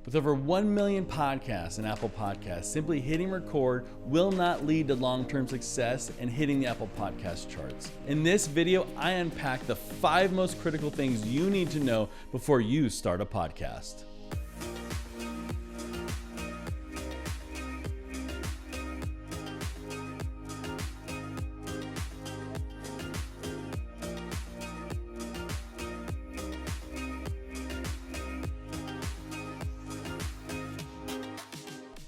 With over 1 million podcasts in Apple Podcasts, simply hitting record will not lead to long-term success and hitting the Apple Podcast charts. In this video, I unpack the 5 most critical things you need to know before you start a podcast.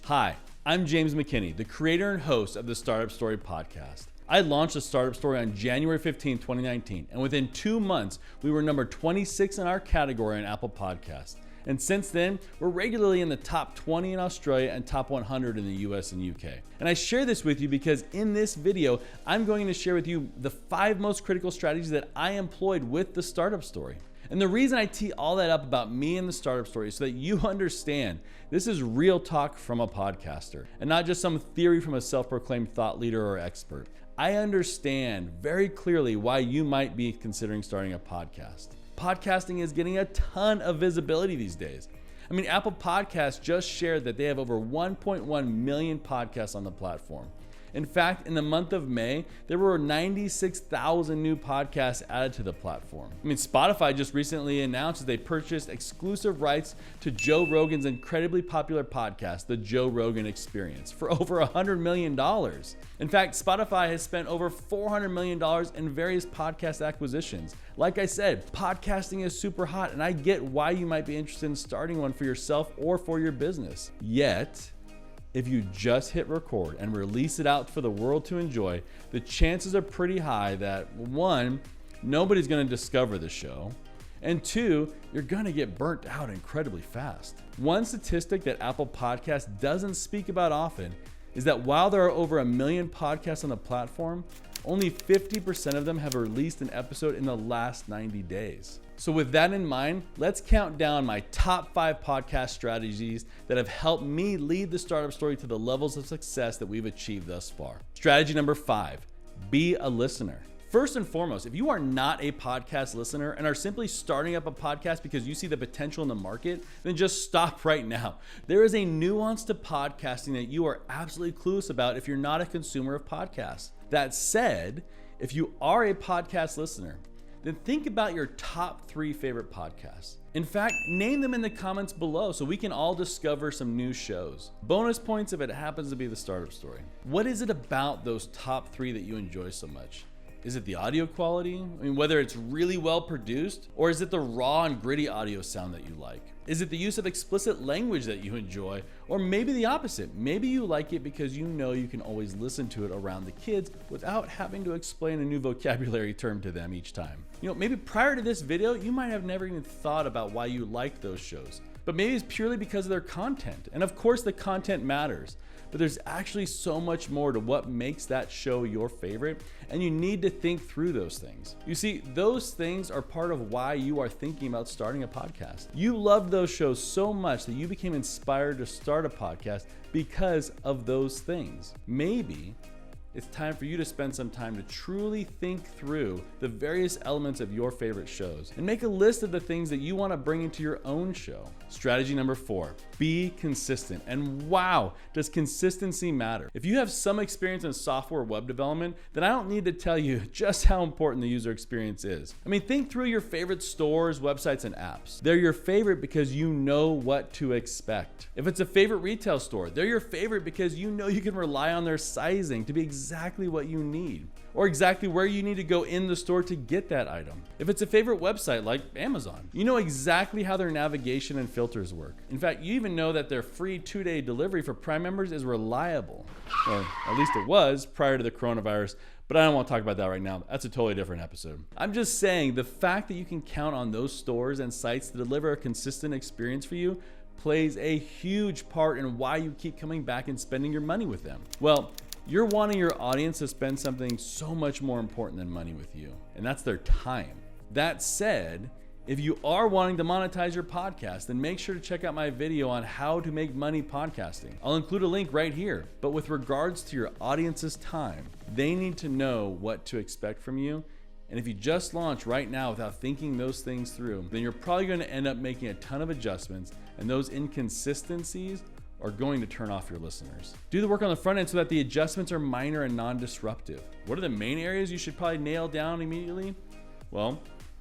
Hi, I'm James McKinney, the creator and host of the Startup Story podcast. I launched the Startup Story on January 15, 2019, and within 2 months, we were number 26 in our category on Apple Podcasts. And since then, we're regularly in the top 20 in Australia and top 100 in the US and UK. And I share this with you because in this video, I'm going to share with you the 5 most critical strategies that I employed with the Startup Story. And the reason I tee all that up about me and the Startup Story is so that you understand this is real talk from a podcaster and not just some theory from a self-proclaimed thought leader or expert. I understand very clearly why you might be considering starting a podcast. Podcasting is getting a ton of visibility these days. I mean, Apple Podcasts just shared that they have over 1.1 million podcasts on the platform. In fact, in the month of May, there were 96,000 new podcasts added to the platform. I mean, Spotify just recently announced that they purchased exclusive rights to Joe Rogan's incredibly popular podcast, the Joe Rogan Experience, for over $100 million. In fact, Spotify has spent over $400 million in various podcast acquisitions. Like I said, podcasting is super hot, and I get why you might be interested in starting one for yourself or for your business. Yet, if you just hit record and release it out for the world to enjoy, the chances are pretty high that 1, nobody's going to discover the show, and 2, you're going to get burnt out incredibly fast. One statistic that Apple Podcasts doesn't speak about often is that while there are over 1 million podcasts on the platform, only 50% of them have released an episode in the last 90 days. So with that in mind, let's count down my top 5 podcast strategies that have helped me lead the Startup Story to the levels of success that we've achieved thus far. Strategy number 5, be a listener. First and foremost, if you are not a podcast listener and are simply starting up a podcast because you see the potential in the market, then just stop right now. There is a nuance to podcasting that you are absolutely clueless about if you're not a consumer of podcasts. That said, if you are a podcast listener, then think about your top 3 favorite podcasts. In fact, name them in the comments below so we can all discover some new shows. Bonus points if it happens to be the Startup Story. What is it about those top 3 that you enjoy so much? Is it the audio quality? I mean, whether it's really well produced, or is it the raw and gritty audio sound that you like? Is it the use of explicit language that you enjoy? Or maybe the opposite. Maybe you like it because you know you can always listen to it around the kids without having to explain a new vocabulary term to them each time. You know, maybe prior to this video, you might have never even thought about why you like those shows. But maybe it's purely because of their content. And of course the content matters. But there's actually so much more to what makes that show your favorite, and you need to think through those things. You see, those things are part of why you are thinking about starting a podcast. You loved those shows so much that you became inspired to start a podcast because of those things. Maybe it's time for you to spend some time to truly think through the various elements of your favorite shows and make a list of the things that you want to bring into your own show. Strategy number 4, be consistent. And wow, does consistency matter? If you have some experience in software web development, then I don't need to tell you just how important the user experience is. I mean, think through your favorite stores, websites, and apps. They're your favorite because you know what to expect. If it's a favorite retail store, they're your favorite because you know you can rely on their sizing to be exactly what you need, or exactly where you need to go in the store to get that item. If it's a favorite website like Amazon, you know exactly how their navigation and filters work. In fact, you even know that their free 2-day delivery for Prime members is reliable. Or at least it was prior to the coronavirus, but I don't want to talk about that right now. That's a totally different episode. I'm just saying the fact that you can count on those stores and sites to deliver a consistent experience for you plays a huge part in why you keep coming back and spending your money with them. Well, you're wanting your audience to spend something so much more important than money with you, and that's their time. That said, if you are wanting to monetize your podcast, then make sure to check out my video on how to make money podcasting. I'll include a link right here. But with regards to your audience's time, they need to know what to expect from you. And if you just launch right now without thinking those things through, then you're probably going to end up making a ton of adjustments And those inconsistencies are going to turn off your listeners. Do the work on the front end so that the adjustments are minor and non-disruptive. What are the main areas you should probably nail down immediately? Well,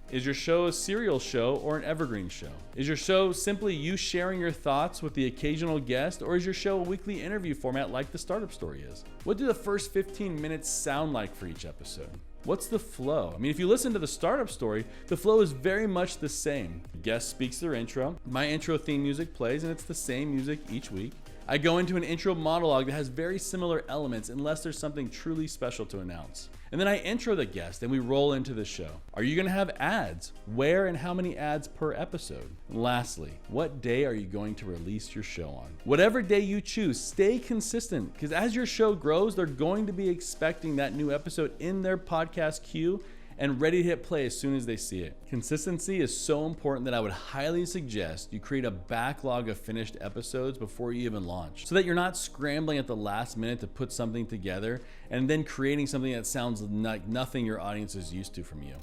is your show a serial show or an evergreen show? Is your show simply you sharing your thoughts with the occasional guest, or is your show a weekly interview format like the Startup Story is? What do the first 15 minutes sound like for each episode? What's the flow? I mean, if you listen to the Startup Story, the flow is very much the same. The guest speaks their intro, my intro theme music plays, and it's the same music each week. I go into an intro monologue that has very similar elements unless there's something truly special to announce. And then I intro the guest and we roll into the show. Are you gonna have ads? Where and how many ads per episode? And lastly, what day are you going to release your show on? Whatever day you choose, stay consistent, because as your show grows, they're going to be expecting that new episode in their podcast queue and ready to hit play as soon as they see it. Consistency is so important that I would highly suggest you create a backlog of finished episodes before you even launch, so that you're not scrambling at the last minute to put something together and then creating something that sounds like nothing your audience is used to from you.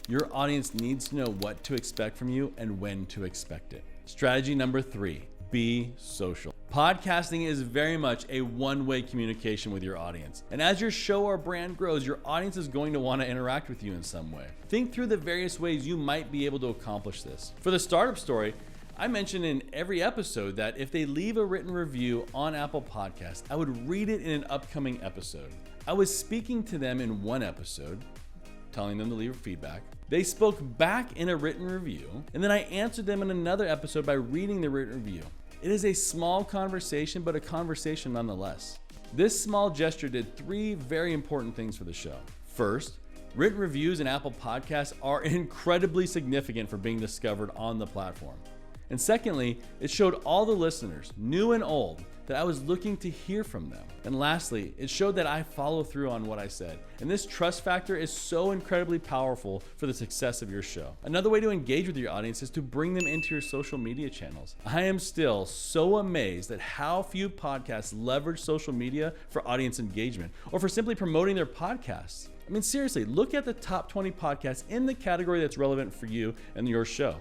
Your audience needs to know what to expect from you and when to expect it. Strategy number 3, be social. Podcasting is very much a one-way communication with your audience. And as your show or brand grows, your audience is going to want to interact with you in some way. Think through the various ways you might be able to accomplish this. For the Startup Story, I mentioned in every episode that if they leave a written review on Apple Podcasts, I would read it in an upcoming episode. I was speaking to them in one episode, telling them to leave feedback. They spoke back in a written review, and then I answered them in another episode by reading the written review. It is a small conversation, but a conversation nonetheless. This small gesture did 3 very important things for the show. First, written reviews in Apple Podcasts are incredibly significant for being discovered on the platform. And secondly, it showed all the listeners, new and old, that I was looking to hear from them. And lastly, it showed that I follow through on what I said. And this trust factor is so incredibly powerful for the success of your show. Another way to engage with your audience is to bring them into your social media channels. I am still so amazed at how few podcasts leverage social media for audience engagement or for simply promoting their podcasts. I mean, seriously, look at the top 20 podcasts in the category that's relevant for you and your show,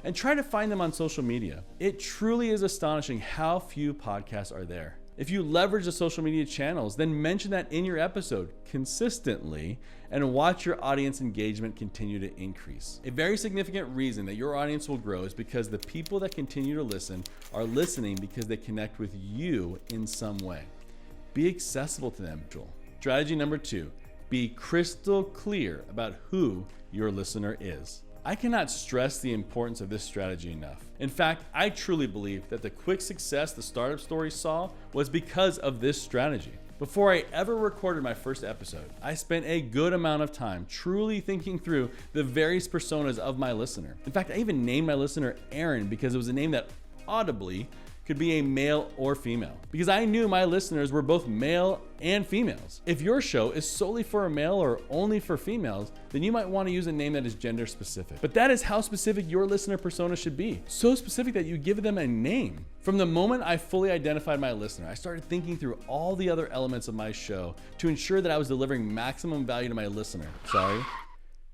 and try to find them on social media. It truly is astonishing how few podcasts are there. If you leverage the social media channels, then mention that in your episode consistently and watch your audience engagement continue to increase. A very significant reason that your audience will grow is because the people that continue to listen are listening because they connect with you in some way. Be accessible to them. Strategy number 2, be crystal clear about who your listener is. I cannot stress the importance of this strategy enough. In fact, I truly believe that the quick success the Startup Story saw was because of this strategy. Before I ever recorded my first episode, I spent a good amount of time truly thinking through the various personas of my listener. In fact, I even named my listener Aaron because it was a name that audibly could be a male or female, because I knew my listeners were both male and females. If your show is solely for a male or only for females, then you might want to use a name that is gender specific. But that is how specific your listener persona should be. So specific that you give them a name. From the moment I fully identified my listener, I started thinking through all the other elements of my show to ensure that I was delivering maximum value to my listener.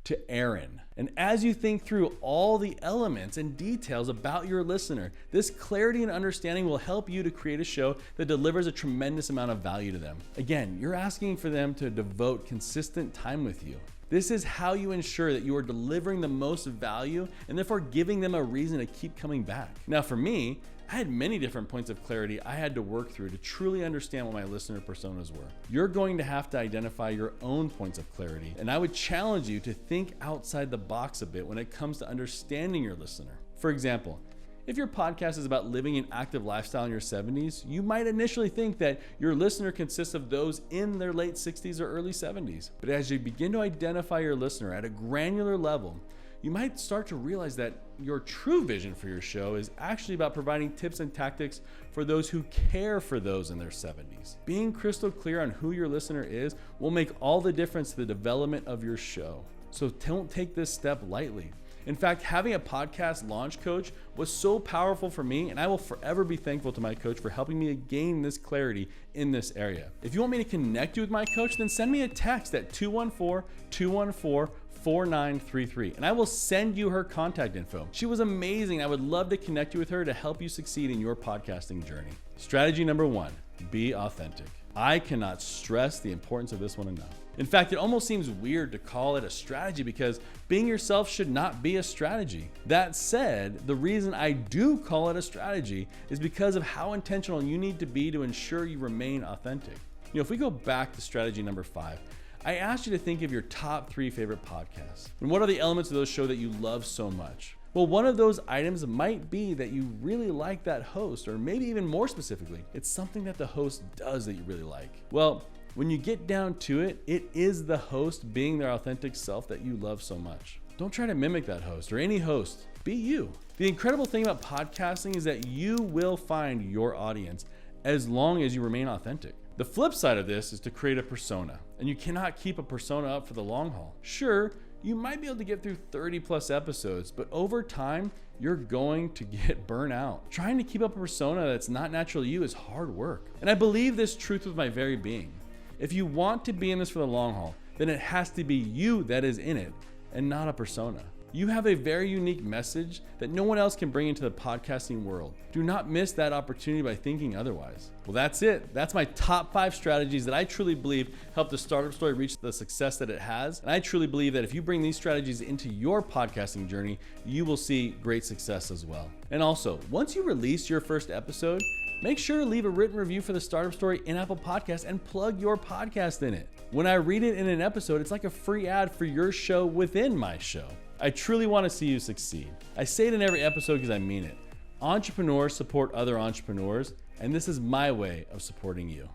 To Aaron. And as you think through all the elements and details about your listener, this clarity and understanding will help you to create a show that delivers a tremendous amount of value to them. Again, you're asking for them to devote consistent time with you. This is how you ensure that you are delivering the most value and therefore giving them a reason to keep coming back. Now for me, I had many different points of clarity I had to work through to truly understand what my listener personas were. You're going to have to identify your own points of clarity, and I would challenge you to think outside the box a bit when it comes to understanding your listener. For example, if your podcast is about living an active lifestyle in your 70s, you might initially think that your listener consists of those in their late 60s or early 70s. But as you begin to identify your listener at a granular level, you might start to realize that your true vision for your show is actually about providing tips and tactics for those who care for those in their 70s. Being crystal clear on who your listener is will make all the difference to the development of your show. So don't take this step lightly. In fact, having a podcast launch coach was so powerful for me, and I will forever be thankful to my coach for helping me gain this clarity in this area. If you want me to connect you with my coach, then send me a text at 214-214-4933, and I will send you her contact info. She was amazing. I would love to connect you with her to help you succeed in your podcasting journey. Strategy number 1, be authentic. I cannot stress the importance of this one enough. In fact, it almost seems weird to call it a strategy because being yourself should not be a strategy. That said, the reason I do call it a strategy is because of how intentional you need to be to ensure you remain authentic. If we go back to strategy number 5, I asked you to think of your top 3 favorite podcasts. And what are the elements of those show that you love so much? Well, one of those items might be that you really like that host, or maybe even more specifically, it's something that the host does that you really like. Well, when you get down to it, it is the host being their authentic self that you love so much. Don't try to mimic that host or any host. Be you. The incredible thing about podcasting is that you will find your audience as long as you remain authentic. The flip side of this is to create a persona, and you cannot keep a persona up for the long haul. Sure, you might be able to get through 30 plus episodes, but over time, you're going to get burnt out. Trying to keep up a persona that's not natural to you is hard work. And I believe this truth with my very being. If you want to be in this for the long haul, then it has to be you that is in it and not a persona. You have a very unique message that no one else can bring into the podcasting world. Do not miss that opportunity by thinking otherwise. Well, that's it. That's my top 5 strategies that I truly believe help the startup story reach the success that it has. And I truly believe that if you bring these strategies into your podcasting journey, you will see great success as well. And also, once you release your first episode, make sure to leave a written review for the Startup Story in Apple Podcasts and plug your podcast in it. When I read it in an episode, it's like a free ad for your show within my show. I truly want to see you succeed. I say it in every episode because I mean it. Entrepreneurs support other entrepreneurs, and this is my way of supporting you.